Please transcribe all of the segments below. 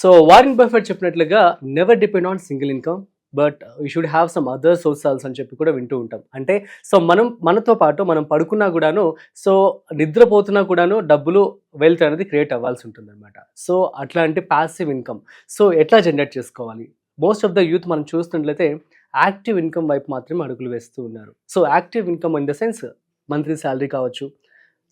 So Warren Buffett చెప్పినట్లుగా never depend on single income but you should have some other sources అని చెప్పి కూడా వింటూ ఉంటాం. అంటే సో మనతో పాటు మనం పడుకున్నా కూడాను, సో నిద్రపోతున్నా కూడాను డబ్బులు వెల్త్ అనేది క్రియేట్ అవ్వాల్సి ఉంటుంది అనమాట. సో అట్లాంటి ప్యాసివ్ ఇన్కమ్ సో ఎట్లా జనరేట్ చేసుకోవాలి? మోస్ట్ ఆఫ్ ద యూత్ మనం చూస్తున్నట్లయితే యాక్టివ్ ఇన్కమ్ వైపు మాత్రమే అడుగులు వేస్తూ ఉన్నారు. So active income in the sense monthly salary కావచ్చు,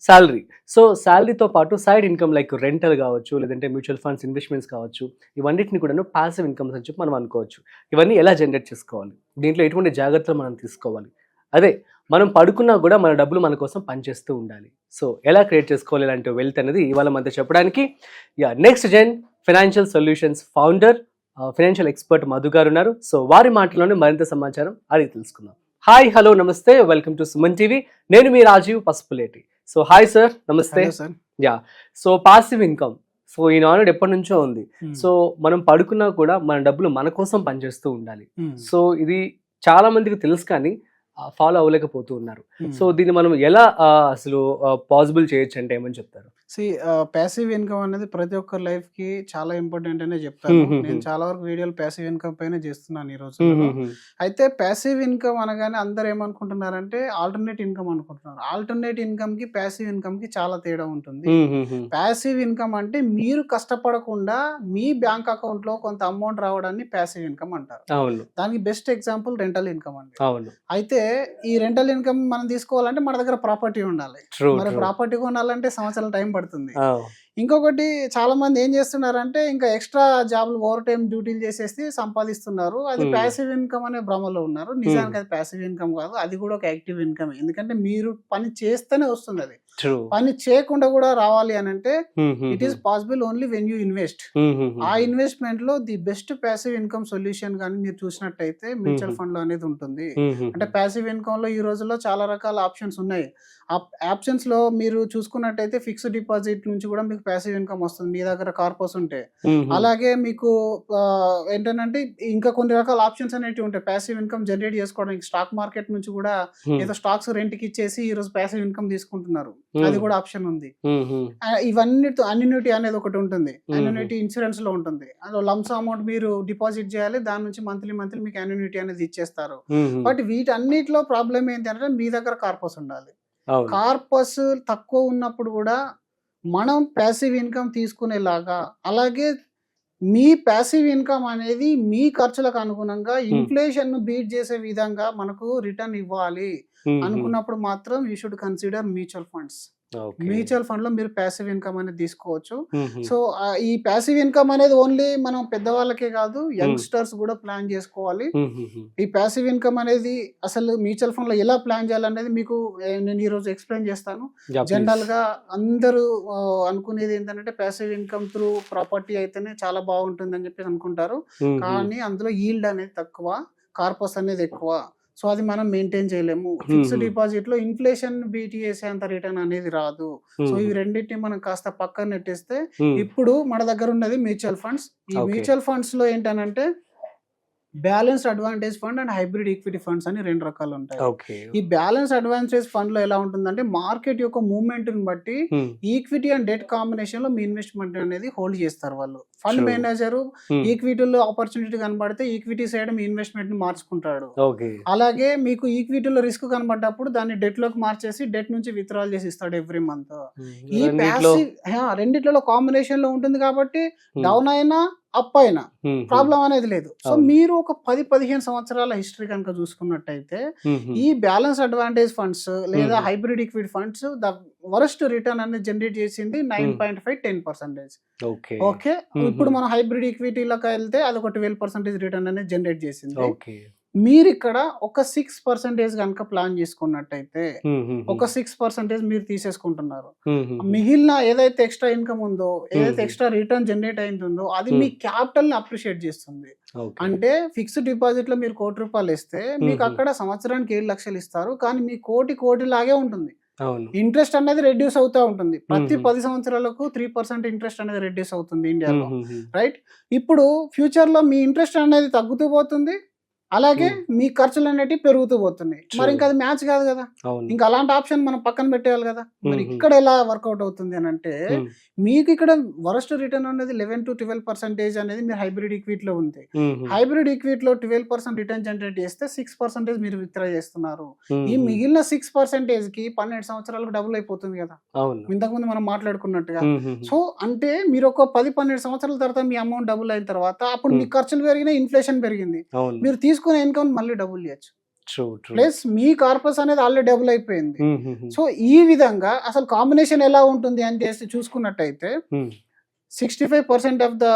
శాలరీ. సో శాలరీతో పాటు సైడ్ ఇన్కమ్ లైక్ రెంటల్ కావచ్చు, లేదంటే మ్యూచువల్ ఫండ్స్ ఇన్వెస్ట్మెంట్స్ కావచ్చు, ఇవన్నిటిని కూడా ప్యాసివ్ ఇన్కమ్స్ అని చెప్పి మనం అనుకోవచ్చు. ఇవన్నీ ఎలా జనరేట్ చేసుకోవాలి, దీంట్లో ఎటువంటి జాగ్రత్తలు మనం తీసుకోవాలి, అదే మనం పడుకున్నా కూడా మన డబ్బులు మన కోసం పనిచేస్తూ ఉండాలి. సో ఎలా క్రియేట్ చేసుకోవాలి ఇలాంటి వెల్త్ అనేది ఇవాళ మనతో చెప్పడానికి next gen financial solutions founder, financial expert Madhu గారు ఉన్నారు. సో వారి మాటల్లోనే మరింత సమాచారం అడిగి తెలుసుకుందాం. హాయ్, హలో, నమస్తే, వెల్కమ్ టు సుమన్ టీవీ. నేను మీ Rajiv Pasupuleti. So hi sir, నమస్తే. Yeah, so passive income so ఈ నాలెడ్జ్ ఎప్పటి నుంచో ఉంది. సో మనం పడుకున్నా కూడా మన డబ్బులు మన కోసం పనిచేస్తూ ఉండాలి. సో ఇది చాలా మందికి తెలుసు కానీ ఫాలో అవ్వలేకపోతూ ఉన్నారు. సో దీన్ని మనం ఎలా అసలు పాసిబుల్ చేయొచ్చు అంటే ఏమని చెప్తారు? ప్యాసివ్ ఇన్కమ్ అనేది ప్రతి ఒక్కరి లైఫ్ కి చాలా ఇంపార్టెంట్ అనే చెప్తాను. నేను చాలా వరకు వీడియోలు ప్యాసివ్ ఇన్కమ్ పైన చేస్తున్నాను ఈ రోజు. అయితే ప్యాసివ్ ఇన్కమ్ అనగానే అందరు ఏమనుకుంటున్నారంటే ఆల్టర్నేట్ ఇన్కమ్ అనుకుంటున్నారు. ఆల్టర్నేట్ ఇన్కమ్ కి ప్యాసివ్ ఇన్కమ్ కి చాలా తేడా ఉంటుంది. ప్యాసివ్ ఇన్కమ్ అంటే మీరు కష్టపడకుండా మీ బ్యాంక్ అకౌంట్ లో కొంత అమౌంట్ రావడాన్ని ప్యాసివ్ ఇన్కమ్ అంటారు. దానికి బెస్ట్ ఎగ్జాంపుల్ రెంటల్ ఇన్కమ్ అండి. అయితే ఈ రెంటల్ ఇన్కమ్ మనం తీసుకోవాలంటే మన దగ్గర ప్రాపర్టీ ఉండాలి. మరి ప్రాపర్టీ కొనాలంటే సంవత్సరాల టైం పడుతుంది. ఇంకొకటి చాలా మంది ఏం చేస్తున్నారంటే ఇంకా ఎక్స్ట్రా జాబ్లు ఓవర్ టైం డ్యూటీలు చేసేసి సంపాదిస్తున్నారు. అది ప్యాసివ్ ఇన్కమ్ అనే భ్రమలో ఉన్నారు. నిజానికి అది ప్యాసివ్ ఇన్కమ్ కాదు, అది కూడా ఒక యాక్టివ్ ఇన్కమ్. ఎందుకంటే మీరు పని చేస్తేనే వస్తుంది. అది పని చేయకుండా కూడా రావాలి అని అంటే it is possible only when you invest. ఆ ఇన్వెస్ట్మెంట్ లో the best passive income solution కానీ మీరు చూసినట్టయితే మ్యూచువల్ ఫండ్ లో అనేది ఉంటుంది. అంటే ప్యాసివ్ ఇన్కమ్ లో ఈ రోజుల్లో చాలా రకాల ఆప్షన్స్ ఉన్నాయి. ఆ ఆప్షన్స్ లో మీరు చూసుకున్నట్టయితే ఫిక్స్డ్ డిపాజిట్ నుంచి కూడా మీకు ప్యాసివ్ ఇన్కమ్ వస్తుంది మీ దగ్గర కార్పస్ ఉంటే. అలాగే మీకు ఏంటంటే ఇంకా కొన్ని రకాల ఆప్షన్స్ అనేవి ఉంటాయి ప్యాసివ్ ఇన్కమ్ జనరేట్ చేసుకోవడానికి. స్టాక్ మార్కెట్ నుంచి కూడా ఏదో స్టాక్స్ రెంట్ కి ఇచ్చేసి ఈ రోజు ప్యాసివ్ ఇన్కమ్ తీసుకుంటున్నారు, అది కూడా ఆప్షన్ ఉంది. ఇవన్నిటితో అన్యూనిటీ అనేది ఒకటి ఉంటుంది. అన్యూనిటీ ఇన్సూరెన్స్ లో ఉంటుంది. అందులో లంప్స్ అమౌంట్ మీరు డిపాజిట్ చేయాలి, దాని నుంచి మంత్లీ మీకు అన్యూనిటీ అనేది ఇచ్చేస్తారు. బట్ వీటన్నిటిలో ప్రాబ్లం ఏంటి అంటే మీ దగ్గర కార్పస్ ఉండాలి. కార్పస్ తక్కువ ఉన్నప్పుడు కూడా మనం ప్యాసివ్ ఇన్కమ్ తీసుకునేలాగా, అలాగే మీ ప్యాసివ్ ఇన్కమ్ అనేది మీ ఖర్చులకు అనుగుణంగా ఇన్ఫ్లేషన్ ను బీట్ చేసే విధంగా మనకు రిటర్న్ ఇవ్వాలి అనుకున్నప్పుడు మాత్రం you should consider mutual funds. Mutual fund లో మీరు ప్యాసివ్ ఇన్కమ్ అనేది తీసుకోవచ్చు. సో ఈ ప్యాసివ్ ఇన్కమ్ అనేది ఓన్లీ మనం పెద్దవాళ్ళకే కాదు, యంగ్స్టర్స్ కూడా ప్లాన్ చేసుకోవాలి. ఈ ప్యాసివ్ ఇన్కమ్ అనేది అసలు మ్యూచువల్ ఫండ్ లో ఎలా ప్లాన్ చేయాలనేది మీకు నేను ఈ రోజు ఎక్స్ప్లెయిన్ చేస్తాను. జనరల్ గా అందరూ అనుకునేది ఏంటంటే ప్యాసివ్ ఇన్కమ్ త్రూ ప్రాపర్టీ అయితేనే చాలా బాగుంటుంది అని చెప్పి అనుకుంటారు. కానీ అందులో ఈల్డ్ అనేది తక్కువ, కార్పస్ అనేది ఎక్కువ. సో అది మనం మెయింటైన్ చేయలేము. ఫిక్స్డ్ డిపాజిట్ లో ఇన్ఫ్లేషన్ బీట్ చేసేంత రిటర్న్ అనేది రాదు. సో ఈ రెండింటిని మనం కాస్త పక్కన నెట్టేస్తే ఇప్పుడు మన దగ్గర ఉన్నది మ్యూచువల్ ఫండ్స్. ఈ మ్యూచువల్ ఫండ్స్ లో ఏంటంటే balanced advantage fund and hybrid equity funds అని రెండు రకాలు ఉంటాయి. ఈ బ్యాలెన్స్డ్ అడ్వాంటేజ్ ఫండ్ లో ఎలా ఉంటుందంటే మార్కెట్ యొక్క మూవ్మెంట్ ని బట్టి ఈక్విటీ అండ్ డెట్ కాంబినేషన్ లో మీ ఇన్వెస్ట్మెంట్ అనేది హోల్డ్ చేస్తారు వాళ్ళు. ఫండ్ మేనేజర్ ఈక్విటీలో ఆపర్చునిటీ కనబడితే ఈక్విటీ సైడ్ మీ ఇన్వెస్ట్మెంట్ ని మార్చుకుంటాడు. అలాగే మీకు ఈక్విటీలో రిస్క్ కనబడ్డప్పుడు దాన్ని డెట్ లోకి మార్చేసి డెట్ నుంచి విత్డ్రాల్ చేసి ఇస్తాడు ఎవ్రీ మంత్. ఈ ప్యాసివ్ రెండిట్లలో కాంబినేషన్ లో ఉంటుంది కాబట్టి డౌన్ అయినా అప్ అయినా ప్రాబ్లం అనేది లేదు. సో మీరు ఒక 10-15 సంవత్సరాల హిస్టరీ కనుక చూసుకున్నట్టయితే ఈ బ్యాలెన్స్ అడ్వాంటేజ్ ఫండ్స్ లేదా hybrid equity funds the worst return అనేది జనరేట్ చేసింది 9.5-10%. ఓకే, ఇప్పుడు మనం హైబ్రిడ్ ఈక్విటీలోకి వెళ్తే అది ఒక 12% రిటర్న్ అనేది జనరేట్ చేసింది. మీరు ఇక్కడ ఒక 6% కనుక ప్లాన్ చేసుకున్నట్టయితే ఒక 6% మీరు తీసేసుకుంటున్నారు. మిగిలిన ఏదైతే ఎక్స్ట్రా ఇన్కమ్ ఉందో, ఏదైతే ఎక్స్ట్రా రిటర్న్ జనరేట్ అయిందో అది మీ క్యాపిటల్ ని అప్రిషియేట్ చేస్తుంది. అంటే ఫిక్స్డ్ డిపాజిట్ లో మీరు ₹1,00,00,000 ఇస్తే మీకు అక్కడ సంవత్సరానికి 7 లక్షలు ఇస్తారు, కానీ మీ కోటి లాగే ఉంటుంది. ఇంట్రెస్ట్ అనేది రెడ్యూస్ అవుతూ ఉంటుంది. ప్రతి 10 సంవత్సరాలకు 3% ఇంట్రెస్ట్ అనేది రెడ్యూస్ అవుతుంది ఇండియాలో, రైట్? ఇప్పుడు ఫ్యూచర్ లో మీ ఇంట్రెస్ట్ అనేది తగ్గుతూ పోతుంది, అలాగే మీ ఖర్చులు అనేటివి పెరుగుతూ పోతున్నాయి. మరి ఇంకా అది మ్యాచ్ కాదు కదా. అవును. ఇంకా అలాంటి ఆప్షన్ మనం పక్కన పెట్టేయాలి కదా. మరి మ్మ్. ఇక్కడ ఎలా వర్కౌట్ అవుతుంది అని అంటే మ్మ్. మీకు ఇక్కడ వరస్ట్ రిటర్న్ అనేది 11 to 12% అనేది మీరు హైబ్రిడ్ ఈక్విటీలో ఉంది. మ్మ్. హైబ్రిడ్ ఈక్విటీలో 12% రిటర్న్ జనరేట్ చేస్తే 6% మీరు విత్డ్రా చేస్తున్నారు. మ్మ్. ఈ మిగిలిన 6% కి 12 సంవత్సరాలకు డబుల్ అయిపోతుంది కదా, అవును. ఇంతకుముందు మనం మాట్లాడుకున్నట్టుగా. మ్మ్. సో అంటే మీరు ఒక 10-12 సంవత్సరాల తర్వాత మీ అమౌంట్ డబుల్ అయిన తర్వాత అప్పుడు మీ ఖర్చులు పెరిగినా, ఇన్ఫ్లేషన్ పెరిగింది, అవును. మీరు తీసుకునే ఇన్కమ్ మళ్ళీ డబుల్ చేయొచ్చు. True true. ప్లస్ మీ కార్పస్ అనేది ఆల్రెడీ డబుల్ అయిపోయింది. సో ఈ విధంగా అసలు కాంబినేషన్ ఎలా ఉంటుంది అని చేసి చూసుకున్నట్టయితే 65% ఆఫ్ ద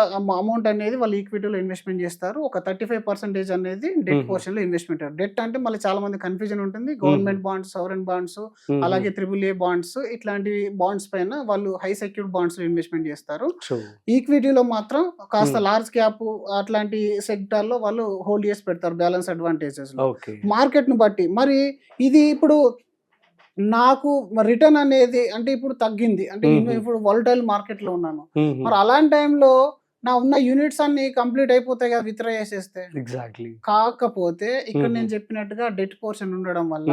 అమౌంట్ అనేది వాళ్ళు ఈక్విటీలో ఇన్వెస్ట్మెంట్ చేస్తారు. ఒక 35% అనేది డెట్ పోర్షన్ లో ఇన్వెస్ట్మెంట్. డెట్ అంటే మళ్ళీ చాలా మంది కన్ఫ్యూజన్ ఉంటుంది. గవర్నమెంట్ బాండ్స్, సావరెన్ బాండ్స్, అలాగే AAA బాండ్స్, ఇట్లాంటి బాండ్స్ పైన వాళ్ళు హై సెక్యూర్డ్ బాండ్స్ లో ఇన్వెస్ట్మెంట్ చేస్తారు. ఈక్విటీలో మాత్రం కాస్త లార్జ్ క్యాప్ అట్లాంటి సెక్టార్ లో వాళ్ళు హోల్డ్ చేసి పెడతారు బ్యాలెన్స్ అడ్వాంటేజెస్ లో మార్కెట్ ను బట్టి. మరి ఇది ఇప్పుడు నాకు రిటర్న్ అనేది అంటే ఇప్పుడు తగ్గింది అంటే ఇప్పుడు వాలటైల్ మార్కెట్ లో ఉన్నాను. మరి అలాంటి టైంలో నా ఉన్న యూనిట్స్ అన్ని కంప్లీట్ అయిపోతాయి కదా విత్డ్రా చేసేస్తే. ఎగ్జాక్ట్లీ. కాకపోతే ఇక్కడ నేను చెప్పినట్టుగా డెట్ పోర్షన్ ఉండడం వల్ల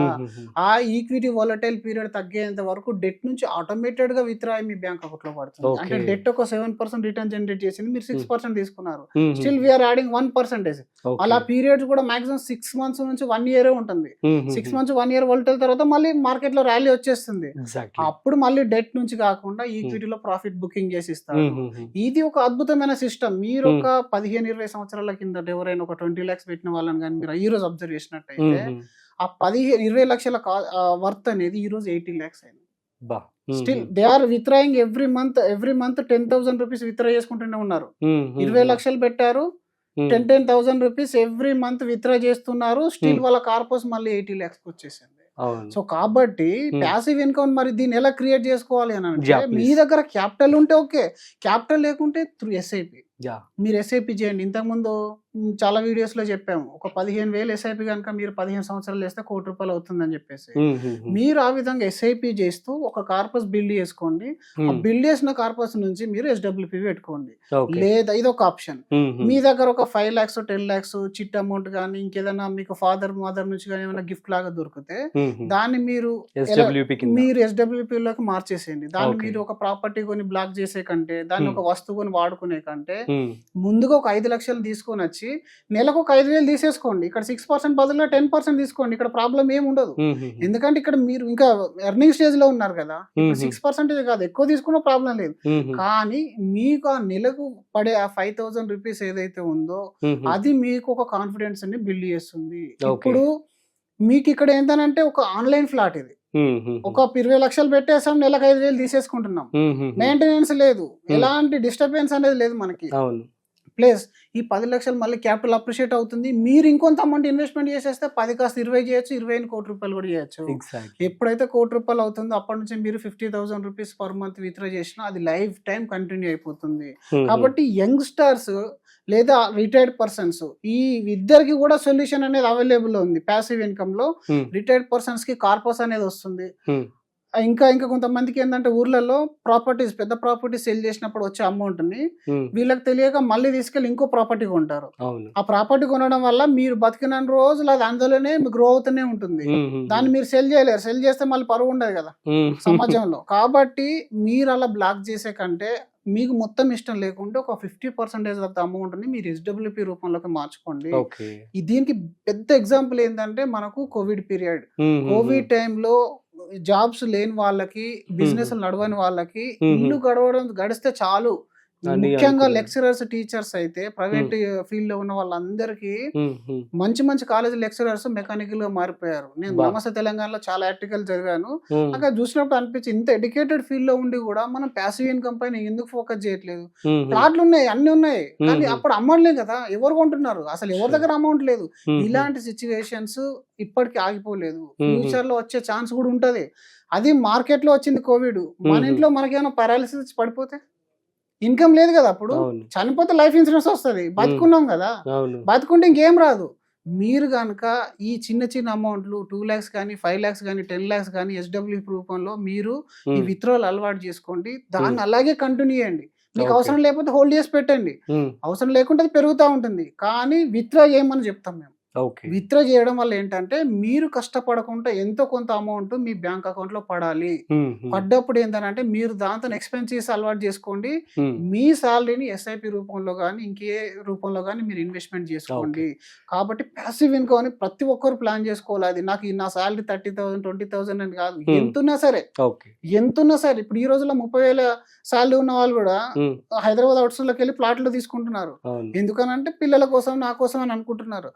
ఆ ఈక్విటీ వాలటైల్ పీరియడ్ తగ్గేంత వరకు డెట్ నుంచి ఆటోమేటెడ్ గా విత్డ్రా మీ బ్యాంక్ అకౌంట్ లో పడుతుంది. అంటే డెట్ ఒక 7% రిటర్న్ జనరేట్ చేసింది, మీరు 6% తీసుకున్నారు, స్టిల్ వీఆర్ యాడింగ్ 1%. అలా పీరియడ్స్ కూడా మాక్సిమం 6 months నుంచి 1 year ఉంటుంది. 6 months 1 year వాలటైల్ తర్వాత మళ్ళీ మార్కెట్ లో ర్యాలీ వచ్చేస్తుంది. అప్పుడు మళ్ళీ డెట్ నుంచి కాకుండా ఈక్విటీలో ప్రాఫిట్ బుకింగ్ చేసి ఇస్తారు. ఇది ఒక అద్భుతమైన సిస్టమ్. మీరు ఒక 15-20 సంవత్సరాల కింద ఎవరైనా ఒక 20 lakhs పెట్టిన వాళ్ళని కానీ మీరు ఈ రోజు అబ్జర్వ్ చేసినట్టయితే ఆ 15-20 లక్షల వర్త్ అనేది ఈ రోజు 80 lakhs అయింది. Still they are withdrawing every month 10,000 rupees withdraw చేసుకుంటూనే ఉన్నారు. 20 లక్షలు పెట్టారు, 10,000 రూపీస్ ఎవ్రీ మంత్ విత్డ్రా చేస్తున్నారు. స్టిల్ వాళ్ళ కార్పస్ మళ్ళీ 80 lakhs వచ్చేసింది. సో కాబట్టి ప్యాసివ్ ఇన్కమ్ మరి దీన్ని ఎలా క్రియేట్ చేసుకోవాలి అని అంటే మీ దగ్గర క్యాపిటల్ ఉంటే ఓకే, క్యాపిటల్ లేకుంటే త్రూ ఎస్ఐపి మీరు ఎస్ఐపి చేయండి. ఇంతకుముందు చాలా వీడియోస్ లో చెప్పాము, ఒక 15,000 ఎస్ఐపి కనుక మీరు 15 సంవత్సరాలు వేస్తే ₹1 కోటి అవుతుందని చెప్పేసి. మీరు ఆ విధంగా ఎస్ఐపి చేస్తూ ఒక కార్పస్ బిల్డ్ చేసుకోండి. ఆ బిల్డ్ చేసిన కార్పస్ నుంచి మీరు SWP పెట్టుకోండి. లేదా ఇది ఒక ఆప్షన్. మీ దగ్గర ఒక 5 lakhs 10 lakhs చిట్ అమౌంట్ కానీ ఇంకేదైనా మీకు ఫాదర్ మదర్ నుంచి కానీ ఏమైనా గిఫ్ట్ లాగా దొరికితే దాన్ని మీరు SWP లోకి మార్చేసేయండి. దాన్ని మీరు ఒక ప్రాపర్టీ కొని బ్లాక్ చేసే కంటే, దాన్ని ఒక వస్తువు కొని వాడుకునే కంటే ముందుగా ఒక 5 లక్షలు తీసుకొని వచ్చి నెలకు ఒక 5,000 తీసేసుకోండి. ఇక్కడ 6% బదులుగా 10% తీసుకోండి. ఇక్కడ ప్రాబ్లం ఏమి ఉండదు. ఎందుకంటే ఇక్కడ మీరు ఇంకా ఎర్నింగ్ స్టేజ్ లో ఉన్నారు కదా. 6% కాదు, ఎక్కువ తీసుకున్న ప్రాబ్లం లేదు. కానీ మీకు ఆ నెలకు పడే ఆ 5,000 రూపీస్ ఏదైతే ఉందో అది మీకు ఒక కాన్ఫిడెన్స్ ని బిల్డ్ చేస్తుంది. ఇప్పుడు మీకు ఇక్కడ ఏంటంటే ఒక ఆన్లైన్ ఫ్లాట్ ఇది. ఒక 20 లక్షలు పెట్టేసాం, నెలకు 5,000 తీసేసుకుంటున్నాం. మెయింటెనెన్స్ లేదు, ఎలాంటి డిస్టర్బెన్స్ అనేది లేదు మనకి. ప్లస్ ఈ 10 లక్షలు మళ్ళీ క్యాపిటల్ అప్రిషియేట్ అవుతుంది. మీరు ఇంకొంత అమౌంట్ ఇన్వెస్ట్మెంట్ చేసేస్తే 10 కాస్త 20 చేయొచ్చు, 20 కోటి రూపాయలు కూడా చేయొచ్చు. ఎప్పుడైతే ₹1 కోటి అవుతుందో అప్పటి నుంచి మీరు 50,000 రూపీస్ పర్ మంత్ విత్డ్రా చేసినా అది లైఫ్ టైం కంటిన్యూ అయిపోతుంది. కాబట్టి యంగ్స్టర్స్ లేదా రిటైర్డ్ పర్సన్స్ ఈ ఇద్దరికి కూడా సొల్యూషన్ అనేది అవైలబుల్ ఉంది. ప్యాసివ్ ఇన్కమ్ లో రిటైర్డ్ పర్సన్స్ కి కార్పస్ అనేది వస్తుంది. ఇంకా కొంతమందికి ఏంటంటే ఊర్లలో ప్రాపర్టీస్, పెద్ద ప్రాపర్టీస్ సేల్ చేసినప్పుడు వచ్చే అమౌంట్ ని వీళ్ళకి తెలియక మళ్ళీ తీసుకెళ్లి ఇంకో ప్రాపర్టీ కొంటారు. ఆ ప్రాపర్టీ కొనడం వల్ల మీరు బతికిన రోజులు అది అందులోనే గ్రో అవుతూనే ఉంటుంది. దాన్ని మీరు సెల్ చేయలేరు. సెల్ చేస్తే మళ్ళీ పరువు ఉండదు కదా సమాజంలో. కాబట్టి మీరు అలా బ్లాక్ చేసే కంటే మీకు మొత్తం ఇష్టం లేకుంటే ఒక 50% ఆఫ్ ద అమౌంట్ ని మీరు SWP రూపంలోకి మార్చుకోండి. దీనికి పెద్ద ఎగ్జాంపుల్ ఏంటంటే మనకు కోవిడ్ పీరియడ్. కోవిడ్ టైంలో జాబ్స్ లేని వాళ్ళకి, బిజినెస్ నడవని వాళ్ళకి ఇల్లు గడిస్తే చాలు. ముఖ్యంగా లెక్చరర్స్, టీచర్స్ అయితే ప్రైవేట్ ఫీల్డ్ లో ఉన్న వాళ్ళందరికీ మంచి కాలేజ్ లెక్చరర్స్ మెకానికల్ గా మారిపోయారు. నేను నమస్తే తెలంగాణలో చాలా ఆర్టికల్ చదివాను. అక్కడ చూసినప్పుడు అనిపించింది, ఇంత ఎడ్యుకేటెడ్ ఫీల్డ్ లో ఉండి కూడా మనం ప్యాసివ్ ఇన్కమ్ పైన ఎందుకు ఫోకస్ చేయట్లేదు? ప్లాట్లు ఉన్నాయి, అన్ని ఉన్నాయి, కానీ అప్పుడు అమౌంట్ లేదు కదా. ఎవరు కొంటున్నారు? అసలు ఎవరి దగ్గర అమౌంట్ లేదు. ఇలాంటి సిచ్యువేషన్స్ ఇప్పటికీ ఆగిపోలేదు. ఫ్యూచర్ లో వచ్చే ఛాన్స్ కూడా ఉంటది. అది మార్కెట్ లో వచ్చింది కోవిడ్. మన ఇంట్లో మనకేమైనా పారాలిసిస్ పడిపోతే ఇన్కమ్ లేదు కదా, అప్పుడు చనిపోతే లైఫ్ ఇన్సూరెన్స్ వస్తుంది. బతుకున్నాం కదా, బతుకుంటే ఇంకేం రాదు. మీరు కనుక ఈ చిన్న అమౌంట్లు 2 lakhs కానీ 5 lakhs కానీ 10 lakhs కానీ SWP రూపంలో మీరు ఈ విత్డ్రాల్ అలవాటు చేసుకోండి. దాన్ని అలాగే కంటిన్యూ చేయండి. మీకు అవసరం లేకపోతే హోల్డ్ చేసి పెట్టండి. అవసరం లేకుంటే అది పెరుగుతూ ఉంటుంది. కానీ విత్డ్రా చేయమని చెప్తాం మేము. ఓకే. విత్డ్రా చేయడం వల్ల ఏంటంటే మీరు కష్టపడకుండా ఎంతో కొంత అమౌంట్ మీ బ్యాంక్ అకౌంట్ లో పడాలి. పడ్డప్పుడు ఏంటంటే మీరు దాంతో ఎక్స్పెన్సెస్ అలవాటు చేసుకోండి. మీ సాలరీని ఎస్ఐపి రూపంలో కానీ ఇంకే రూపంలో కానీ మీరు ఇన్వెస్ట్మెంట్ చేసుకోండి. కాబట్టి ప్యాసివ్ ఇన్కమ్ అని ప్రతి ఒక్కరు ప్లాన్ చేసుకోవాలి. అది నాకు నా సాలరీ 30,000 20,000 అని కాదు, ఎంతున్నా సరే ఇప్పుడు ఈ రోజుల్లో 30,000 సాలరీ ఉన్న వాళ్ళు కూడా హైదరాబాద్ అవుట్స్కట్స్ లోకి వెళ్ళి ప్లాట్లు తీసుకుంటున్నారు. ఎందుకనంటే పిల్లల కోసం నా కోసం అని అనుకుంటున్నారు.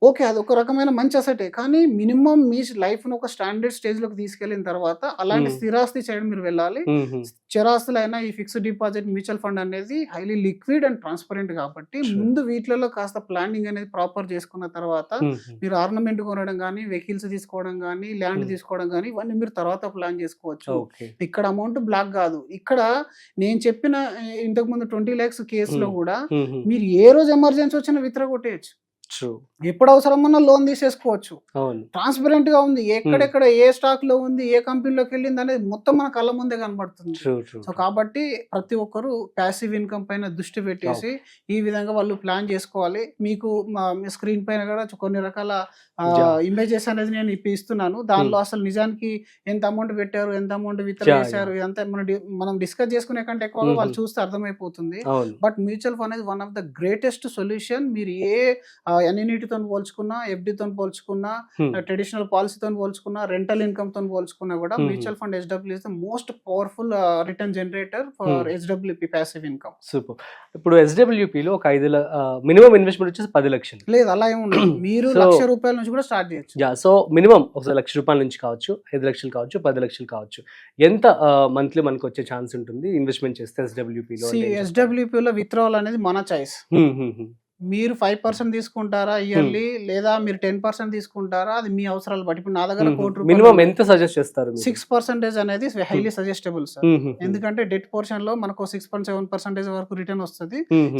ఓకే, అది ఒక రకమైన మంచి అసెటే. కానీ మినిమం మీ లైఫ్ ను ఒక స్టాండర్డ్ స్టేజ్ లోకి తీసుకెళ్లిన తర్వాత అలాంటి స్థిరాస్తి సైడ్ మీరు వెళ్ళాలి. స్థిరాస్తులైనా ఈ ఫిక్స్డ్ డిపాజిట్ మ్యూచువల్ ఫండ్ అనేది హైలీ లిక్విడ్ అండ్ ట్రాన్స్పరెంట్ కాబట్టి ముందు వీటిలలో కాస్త ప్లానింగ్ అనేది ప్రాపర్ చేసుకున్న తర్వాత మీరు ఆర్నమెంట్ కొనడం కానీ, వెహికల్స్ తీసుకోవడం కానీ, ల్యాండ్ తీసుకోవడం కానీ ఇవన్నీ మీరు తర్వాత ప్లాన్ చేసుకోవచ్చు. ఇక్కడ అమౌంట్ బ్లాక్ కాదు. ఇక్కడ నేను చెప్పిన ఇంతకు ముందు 20 lakhs కేసులో కూడా మీరు ఏ రోజు ఎమర్జెన్సీ వచ్చినా విత్డ్రా కొట్టేయచ్చు. ఎప్పుడు అవసరం ఉన్నా లోన్ తీసేసుకోవచ్చు. ట్రాన్స్పరెంట్ గా ఉంది, ఎక్కడెక్కడ ఏ స్టాక్ లో ఉంది, ఏ కంపెనీలోకి వెళ్ళింది అనేది మొత్తం మన కళ్ళ ముందే కనబడుతుంది. సో కాబట్టి ప్రతి ఒక్కరు ప్యాసివ్ ఇన్కమ్ పైన దృష్టి పెట్టేసి ఈ విధంగా వాళ్ళు ప్లాన్ చేసుకోవాలి. మీకు స్క్రీన్ పైన కూడా కొన్ని రకాల ఇమేజెస్ అనేది నేను ఇస్తున్నాను. దానిలో అసలు నిజానికి ఎంత అమౌంట్ పెట్టారు, ఎంత అమౌంట్ విత్డ్రా చేశారు, ఎంత మనం డిస్కస్ చేసుకునే కంటే ఎక్కువగా వాళ్ళు చూస్తే అర్థమైపోతుంది. బట్ మ్యూచువల్ ఫండ్ అనేది one of the greatest solution. మీరు ఏ ఎన్ఎన్ఈటీతో పోల్చుకున్నా, ఎఫ్డితో పోల్చుకున్నా, ట్రెడిషనల్ పాలసీతో పోల్చుకున్నా, రెంటల్ ఇన్కమ్ తో పోల్చుకున్నా కూడా mutual fund HW is the most powerful return generator for HWP passive income. Super. ఇప్పుడు హెచ్డబ్ల్యూపీలో ఒక 5 మినిమం ఇన్వెస్ట్మెంట్ వచ్చేసి 10 లక్షలు. లేదు, అలా ఏముండదు. మీరు ₹1,00,000 నుంచి కూడా స్టార్ట్ చేయొచ్చు. సో మినిమం ఒక ₹1,00,000 నుంచి కావచ్చు, 5 లక్షలు కావచ్చు, 10 లక్షలు కావచ్చు. ఎంత మంత్లీ మనకు వచ్చే ఛాన్స్ ఉంటుంది ఇన్వెస్ట్మెంట్ చేస్తే హెచ్డబ్ల్యూపీలో? హెచ్డబ్ల్యూపీలో విత్డ్రావల్ అనేది మన చాయిస్. మీరు 5% తీసుకుంటారా ఇయర్లీ, లేదా మీరు 10% తీసుకుంటారా, అది మీ అవసరాలు బట్టి. ఇప్పుడు నా దగ్గర ₹1,00,00,000 మినిమం ఎంత సజెస్ట్ చేస్తారు? 6% అనేది హైలీ సజెస్టబుల్ సార్. ఎందుకంటే డెట్ పోర్షన్ లో మనకు 6.7% వరకు రిటర్న్ వస్తుంది.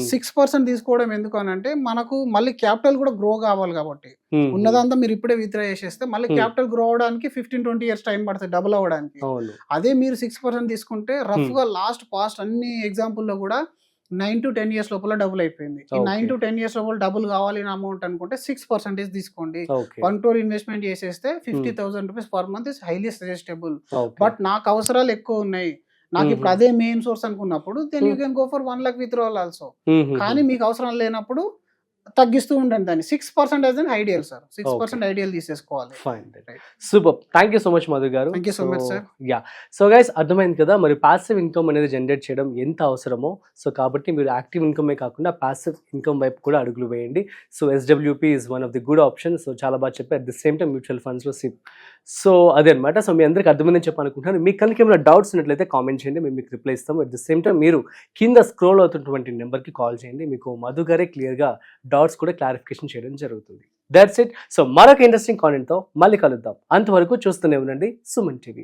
6% తీసుకోవడం ఎందుకు అని అంటే మనకు మళ్ళీ క్యాపిటల్ కూడా గ్రో కావాలి కాబట్టి. ఉన్నదంతా మీరు ఇప్పుడే విత్డ్రా చేసేస్తే మళ్ళీ క్యాపిటల్ గ్రో అవడానికి 15-20 years టైం పడుతుంది డబుల్ అవ్వడానికి. అదే మీరు 6% తీసుకుంటే రఫ్ గా పాస్ట్ అన్ని ఎగ్జాంపుల్ లో కూడా 9 to 10 years లోపల డబుల్ అయిపోయింది. ఈ 9 to 10 years లోపల డబుల్ కావాలి అమౌంట్ అనుకుంటే 6% తీసుకోండి. 1 crore ఇన్వెస్ట్మెంట్ చేసేస్తే ₹50,000 per month is highly suggestible. But నాకు అవసరాలు ఎక్కువ ఉన్నాయి, నాకు ఇప్పుడు అదే మెయిన్ సోర్స్ అనుకున్నప్పుడు then you can go for 1 lakh withdrawal also. కానీ మీకు అవసరం లేనప్పుడు తగ్గిస్తూ ఉండండి దాన్ని. 6% ఐడియల్ సార్. 6% ఐడియల్ తీసేసుకోవాలి. Super. Thank you so much Madhu గారు. Thank you so much sir. So guys, అర్థమైంది కదా మరి పాసివ్ ఇన్కమ్ అనేది జనరేట్ చేయడం ఎంత అవసరమో. సో కాబట్టి మీరు యాక్టివ్ ఇన్కమే కాకుండా పాసివ్ ఇన్కమ్ వైపు కూడా అడుగులు వేయండి. So SWP is one of the good option. So చాలా బాగా చెప్పి at the same time mutual ఫండ్స్లో సిప్. సో అదే అనమాట. సో మీ అందరికి అర్థమైందని చెప్పాలనుకుంటున్నాను. మీకు కనుక ఏమైనా డౌట్స్ ఉన్నట్లయితే కామెంట్ చేయండి, మేము మీకు రిప్లై ఇస్తాము. అట్ ది సేమ్ టైం మీరు కింద స్క్రోల్ అవుతున్నటువంటి నెంబర్కి కాల్ చేయండి. మీకు మధు గారే క్లియర్గా డౌట్స్ కూడా క్లారిఫికేషన్ చేయడం జరుగుతుంది. That's it. సో మరొక ఇంట్రెస్టింగ్ కాంటెంట్తో మళ్ళీ కలుద్దాం. అంతవరకు చూస్తూనే ఉండండి సుమన్ టీవీ.